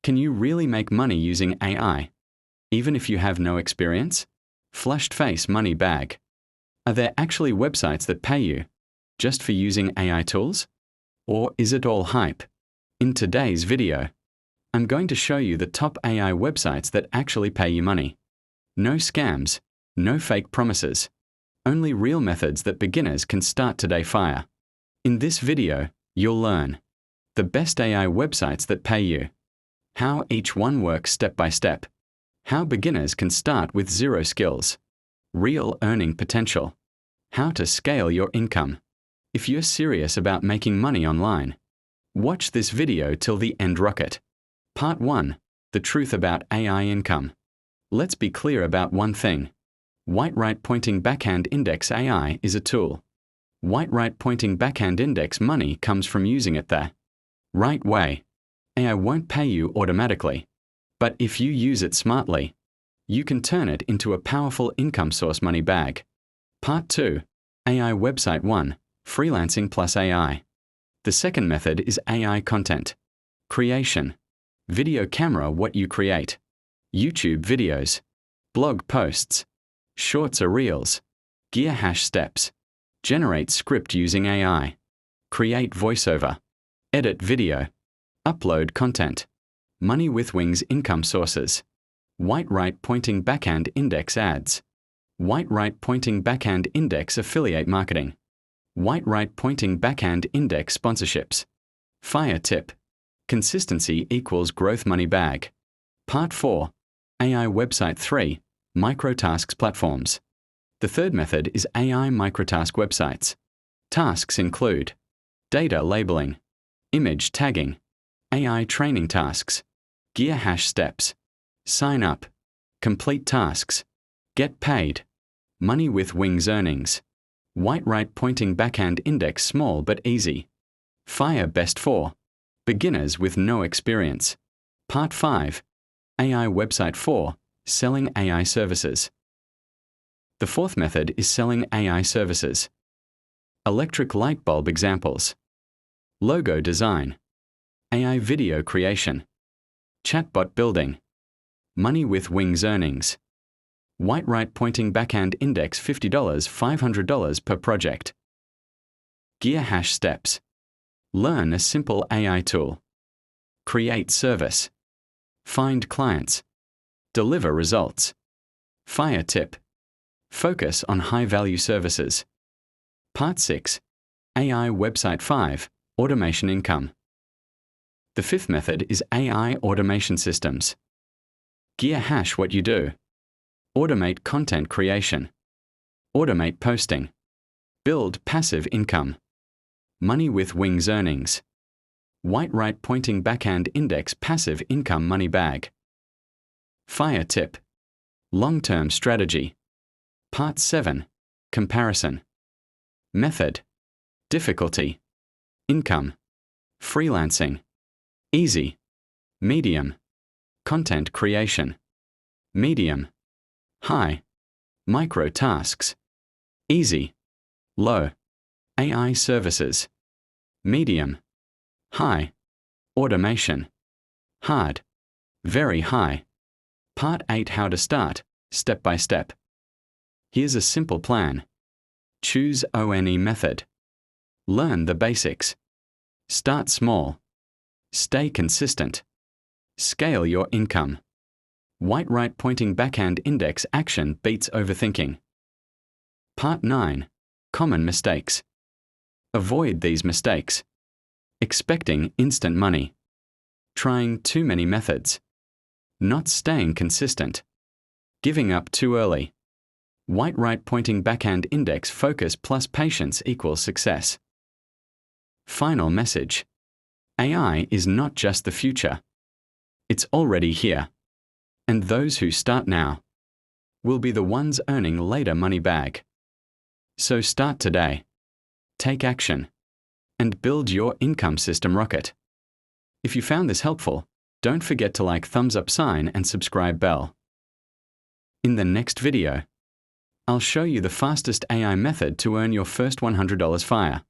Can you really make money using AI, even if you have no experience? Flushed face money bag. Are there actually websites that pay you just for using AI tools? Or is it all hype? In today's video, I'm going to show you the top AI websites that actually pay you money. No scams, no fake promises, only real methods that beginners can start today fire. In this video, you'll learn the best AI websites that pay you, how each one works step by step, how beginners can start with zero skills, real earning potential, how to scale your income. If you're serious about making money online, watch this video till the end rocket. Part 1. The truth about AI income. Let's be clear about one thing. White right pointing backhand index AI is a tool. White right pointing backhand index money comes from using it the right way. AI won't pay you automatically, but if you use it smartly, you can turn it into a powerful income source money bag. Part 2. AI Website 1. Freelancing plus AI. The second method is AI content creation. Video camera what you create. YouTube videos. Blog posts. Shorts or reels. Gear hash steps. Generate script using AI. Create voiceover. Edit video. Upload content. Money with Wings income sources. White right pointing backhand index ads. White right pointing backhand index affiliate marketing. White right pointing backhand index sponsorships. Fire tip. Consistency equals growth money bag. Part 4. AI Website 3. Microtasks platforms. The third method is AI microtask websites. Tasks include data labeling, image tagging, AI training tasks, gear hash steps, sign up, complete tasks, get paid, money with Wings earnings, white right pointing backhand index small but easy. Fire best for beginners with no experience. Part 5. AI Website 4. Selling AI services. The fourth method is selling AI services. Electric light bulb examples. Logo design. AI video creation. Chatbot building. Money with Wings earnings. White right pointing backhand index $50, $500 per project. Gear hash steps. Learn a simple AI tool. Create service. Find clients. Deliver results. Fire tip. Focus on high-value services. Part 6. AI Website 5. Automation income. The fifth method is AI automation systems. Gear hash what you do. Automate content creation. Automate posting. Build passive income. Money with Wings earnings. White right pointing backhand index passive income money bag. Fire tip. Long-term strategy. Part 7. Comparison. Method. Difficulty. Income. Freelancing. Easy. Medium. Content creation. Medium. High. Micro tasks. Easy. Low. AI services. Medium. High. Automation. Hard. Very high. Part 8. How to start, step by step. Here's a simple plan. Choose ONE method. Learn the basics. Start small. Stay consistent. Scale your income. White right pointing backhand index action beats overthinking. Part 9. Common mistakes. Avoid these mistakes. Expecting instant money. Trying too many methods. Not staying consistent. Giving up too early. White right pointing backhand index focus plus patience equals success. Final message. AI is not just the future. It's already here. And those who start now will be the ones earning later money bag. So start today. Take action. And build your income system rocket. If you found this helpful, don't forget to like thumbs up sign and subscribe bell. In the next video, I'll show you the fastest AI method to earn your first $100 fire.